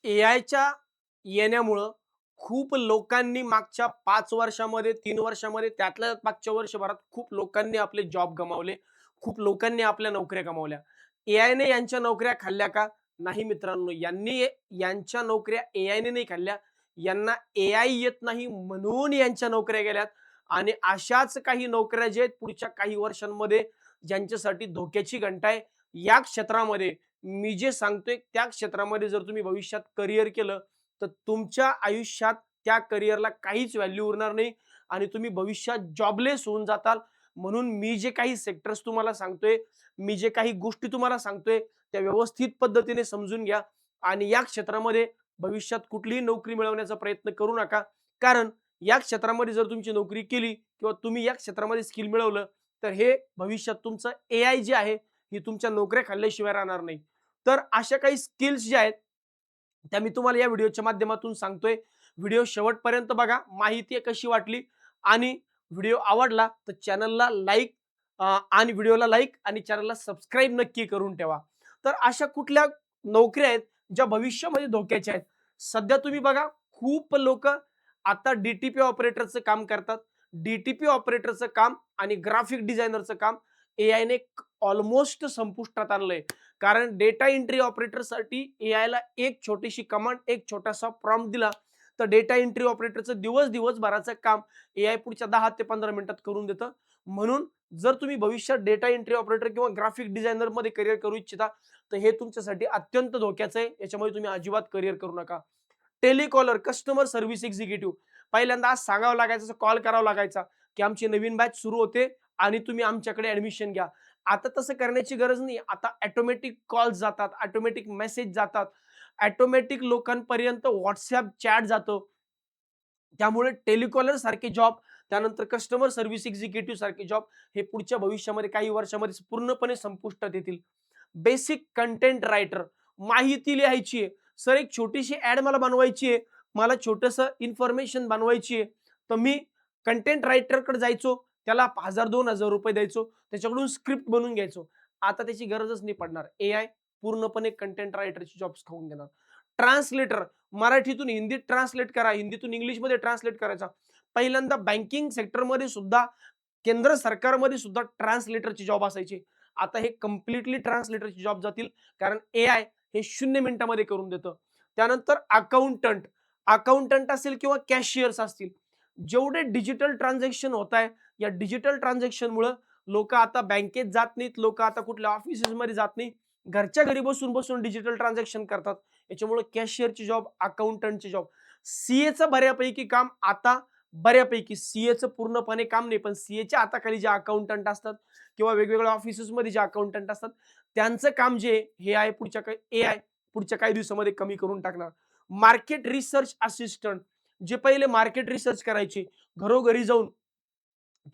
एआयच्या येण्यामुळं खूप लोकांनी मागच्या 5 वर्षामध्ये, 3 वर्षामध्ये, त्यातल्या त्यात मागच्या वर्षभरात खूप लोकांनी आपले जॉब गमावले. खूप लोकांनी आपल्या नोकऱ्या गमावल्या. एआयने यांच्या नोकऱ्या खाल्ल्या का? नाही मित्रांनो. यांच्या नोकऱ्या एआयने नाही खाल्ल्या. यांना एआय येत नाही म्हणून यांच्या नोकऱ्या गेल्यात आणि अशाच काही नोकऱ्या जे आहेत पुढच्या काही वर्षांमध्ये ज्यांच्यासाठी धोक्याची घंटा आहे. या क्षेत्रामध्ये मी जे सांगतोय त्या क्षेत्रामध्ये जर तुम्ही भविष्यात करियर केलं, तर तुमच्या आयुष्यात त्या करियरला काहीच व्हॅल्यू उरणार नाही आणि तुम्ही भविष्यात जॉबलेस होऊन जाताल. म्हणून मी जे काही सेक्टर्स तुम्हाला सांगतोय, मी जे काही गोष्टी तुम्हाला सांगतोय, त्या व्यवस्थित पद्धतीने समजून घ्या आणि या क्षेत्रामध्ये भविष्यात कुठलीही नोकरी मिळवण्याचा प्रयत्न करू नका. कारण या क्षेत्रामध्ये जर तुमची नोकरी केली किंवा तुम्ही या क्षेत्रामध्ये स्किल मिळवलं, तर हे भविष्यात तुमचं एआय जे आहे, ही तुमच्या नोकऱ्या खाल्ल्याशिवाय राहणार नाही. तर अशा काही स्किल्स ज्या आहेत, त्या मी तुम्हाला या व्हिडिओच्या माध्यमातून सांगतोय. व्हिडिओ शेवटपर्यंत बघा. माहिती कशी वाटली आणि व्हिडिओ आवडला तर चॅनलला लाईक आणि व्हिडिओला लाईक आणि चॅनलला सबस्क्राईब नक्की करून ठेवा. तर अशा कुठल्या नोकऱ्या आहेत ज्या भविष्यामध्ये धोक्याच्या आहेत? सध्या तुम्ही बघा खूप लोकं आता डी ऑपरेटरचं काम करतात. डी ऑपरेटरचं काम आणि ग्राफिक डिझायनरचं काम एआयने ऑलमोस्ट संपुष्टात आणलंय. कारण डेटा एंट्री ऑपरेटरसाठी एआयला एक छोटीशी कमांड, एक छोटासा प्रॉम्प्ट दिला, तर डेटा एंट्री ऑपरेटरचं दिवसभराचं काम एआय पुढच्या 10 ते 15 मिनिटात करून देतं. म्हणून जर तुम्ही भविष्यात डेटा एंट्री ऑपरेटर किंवा ग्राफिक डिझायनरमध्ये करियर करू इच्छिता, तर हे तुमच्यासाठी अत्यंत धोक्याचं आहे. याच्यामध्ये तुम्ही अजिबात करियर करू नका. Telecaller, customer service executive. पहिल्यांदा आज सांगावं लागायचं, कॉल करावा लागायचा, की आमची नवीन बॅच सुरू होते आणि तुम्ही आमच्याकडे ॲडमिशन घ्या. आता तसं करण्याची गरज नाही. आता ऑटोमॅटिक कॉल्स जातात, ऑटोमॅटिक मेसेज जातात, ऑटोमॅटिक लोकांपर्यंत WhatsApp चॅट जातो. त्यामुळे टेलिकॉलर सारखे जॉब, त्यानंतर कस्टमर सर्व्हिस एक्झिक्युटिव्ह सारखे जॉब हे पुढच्या भविष्यामध्ये काही वर्षामध्ये पूर्णपणे संपुष्टात येतील. बेसिक कंटेंट रायटर, माहिती लिहायची आहे. सर एक छोटीशी ॲड मला बनवायची आहे. मला छोटंसं इन्फॉर्मेशन बनवायची आहे. तर मी कंटेंट रायटरकडे जायचो. त्याला 1000-2000 रुपये द्यायचो. त्याच्याकडून स्क्रिप्ट बनवून घ्यायचो. आता त्याची गरजच नाही पडणार. एआय पूर्णपणे कंटेंट रायटरची जॉब्स खाऊन घेणार. ट्रान्सलेटर, मराठीतून हिंदीत ट्रान्सलेट करा, हिंदीतून इंग्लिशमध्ये ट्रान्सलेट करायचा. पहिल्यांदा बँकिंग सेक्टरमध्ये सुद्धा, केंद्र सरकारमध्ये सुद्धा ट्रान्सलेटरची जॉब असायची. आता हे कंप्लीटली ट्रान्सलेटरची जॉब जातील. कारण एआय हे 0 मिनिटामध्ये करून देतं. त्यानंतर अकाउंटंट, अकाउंटंट असेल किंवा कॅशियर्स असतील. जेवढे डिजिटल ट्रान्झॅक्शन होत आहे, या डिजिटल ट्रान्झॅक्शनमुळं लोकं आता बँकेत जात नाहीत, लोकं आता कुठल्या ऑफिसेसमध्ये जात नाही. घरच्या घरी बसून डिजिटल ट्रान्झॅक्शन करतात. याच्यामुळे कॅशियरची जॉब, अकाउंटंटची जॉब, सीएचं बऱ्यापैकी काम आता बऱ्यापैकी सीएचं पूर्णपणे काम नाही, पण सीएच्या हाताखाली जे अकाउंटंट असतात किंवा वेगवेगळ्या ऑफिसेसमध्ये जे अकाउंटंट असतात, त्यांचं काम जे हे आहे एआय पुढच्या काही दिवसामध्ये कमी करून टाकणार. मार्केट रिसर्च असिस्टंट, जे पहिले मार्केट रिसर्च करायचे, घरोघरी जाऊन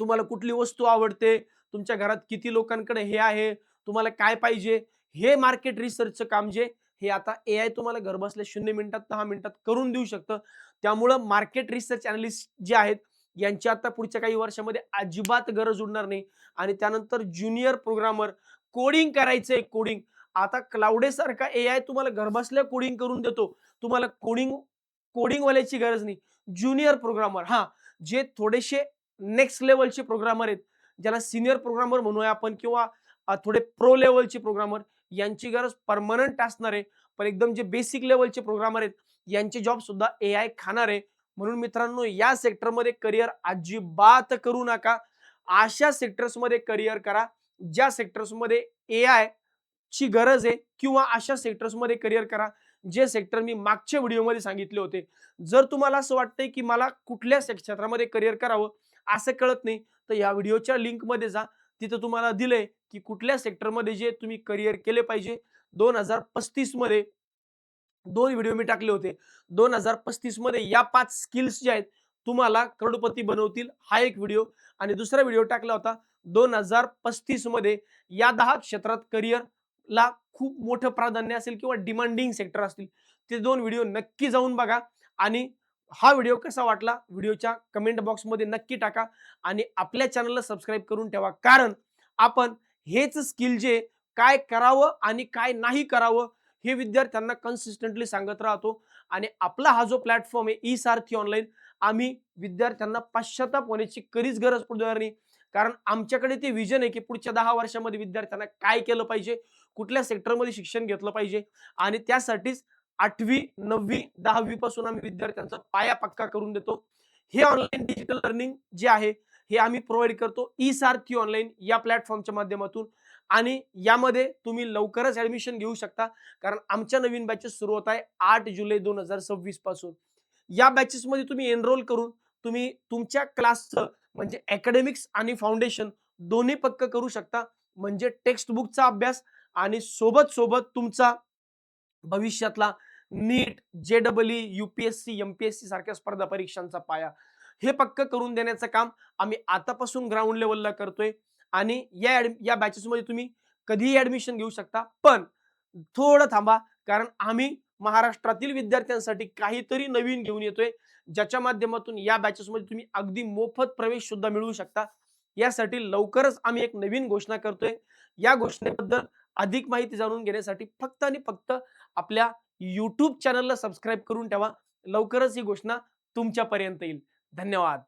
तुम्हाला कुठली वस्तू आवडते, तुमच्या घरात किती लोकांकडे हे आहे, तुम्हाला काय पाहिजे, हे मार्केट रिसर्चचं काम जे हे आता एआय तुम्हाला घरबसल्या 0 मिनिटात, 10 मिनिटात करून देऊ शकतं. त्यामुळं मार्केट रिसर्च एनालिस्ट जे आहेत, यांची आता पुढच्या काही वर्षामध्ये अजिबात गरज उरणार नाही. आणि त्यानंतर ज्युनियर प्रोग्रामर, कोडिंग करायचंय कोडिंग. आता क्लाउडेसारखा एआय तुम्हाला घरबसल्या कोडिंग करून देतो. तुम्हाला कोडिंगवाल्याची गरज नाही. ज्युनियर प्रोग्रामर, जे थोडेसे नेक्स्ट लेव्हलचे प्रोग्रामर आहेत, ज्याला सीनियर प्रोग्रामर म्हणूया आपण किंवा थोडे प्रो लेव्हलचे प्रोग्रामर, यांची गरज परमनंट असणार आहे. पण एकदम जे बेसिक लेव्हलचे प्रोग्रामर आहेत, यांचे जॉब सुद्धा एआय खाणार आहे. म्हणून मित्रांनो, या सेक्टरमध्ये करियर अजिबात करू नका. अशा सेक्टर्समध्ये करियर करा, ज्या सेक्टर्समध्ये एआय ची गरज आहे किंवा अशा सेक्टर्समध्ये करियर करा, जे सेक्टर मी मागच्या व्हिडिओमध्ये सांगितले होते. जर तुम्हाला असं वाटतंय की मला कुठल्या क्षेत्रामध्ये करियर करावं असं कळत नाही, तर या व्हिडिओच्या लिंकमध्ये जा. तिथं तुम्हाला दिलंय की कुठल्या सेक्टरमध्ये जे तुम्ही करियर केले पाहिजे. 2035 मध्ये 2 व्हिडिओ मी टाकले होते. 2035 मध्ये या 5 स्किल्स ज्या आहेत तुम्हाला करोडपती बनवतील, हा एक व्हिडिओ. आणि दुसरा व्हिडिओ टाकला होता 2035 मध्ये या 10 क्षेत्रात करिअरला खूप मोठं प्राधान्य असेल किंवा डिमांडिंग सेक्टर असतील. ते 2 व्हिडिओ नक्की जाऊन बघा. आणि हा व्हिडिओ कसा वाटला व्हिडिओच्या कमेंट बॉक्समध्ये नक्की टाका आणि आपल्या चॅनलला सबस्क्राईब करून ठेवा. कारण आपण हेच स्किल जे काय करावं आणि काय नाही करावं हे विद्यार्थ्यांना कन्सिस्टंटली सांगत राहतो आणि आपला हा जो प्लॅटफॉर्म आहे ई सारथी ऑनलाईन, आम्ही विद्यार्थ्यांना पश्चाताप होण्याची कधीच गरज पडणार नाही. कारण आमच्याकडे ते व्हिजन आहे, की पुढच्या 10 वर्षामध्ये विद्यार्थ्यांना काय केलं पाहिजे, कुठल्या सेक्टरमध्ये शिक्षण घेतलं पाहिजे आणि त्यासाठीच 8वी, 9वी, 10वी पासून आम्ही विद्यार्थ्यांचा पाया पक्का करून देतो. हे ऑनलाईन डिजिटल लर्निंग जे आहे, हे आम्ही प्रोव्हाईड करतो ई सारथी ऑनलाईन या प्लॅटफॉर्मच्या माध्यमातून आणि यामध्ये तुम्ही लवकरच ॲडमिशन घेऊ शकता. कारण आमच्या नवीन बॅचेस सुरू होत आहे 8 जुलै 2026 पासून. या बॅचेसमध्ये तुम्ही एनरोल करून तुम्ही तुमच्या क्लासचं म्हणजे अकॅडमिक्स आणि फाउंडेशन दोन्ही पक्क करू शकता. म्हणजे टेक्स्ट बुकचा अभ्यास आणि सोबत तुमचा भविष्यातला नीट, जे-डबल-ई, यू-पी-एस-सी, एम-पी-एस-सी सारख्या स्पर्धा परीक्षांचा पाया हे पक्क करून देण्याचं काम आम्ही आतापासून ग्राउंड लेव्हलला करतोय आणि या बॅचेसमध्ये तुम्ही कधीही ॲडमिशन घेऊ शकता. पण थोडं थांबा, कारण आम्ही महाराष्ट्रातील विद्यार्थ्यांसाठी काहीतरी नवीन घेऊन येतोय, ज्याच्या माध्यमातून या बॅचेसमध्ये तुम्ही अगदी मोफत प्रवेश सुद्धा मिळवू शकता. यासाठी लवकरच आम्ही एक नवीन घोषणा करतोय. या घोषणेबद्दल अधिक माहिती जाणून घेण्यासाठी फक्त आणि फक्त आपल्या YouTube चॅनलला सबस्क्राईब करून ठेवा. लवकरच ही घोषणा तुमच्यापर्यंत येईल. धन्यवाद.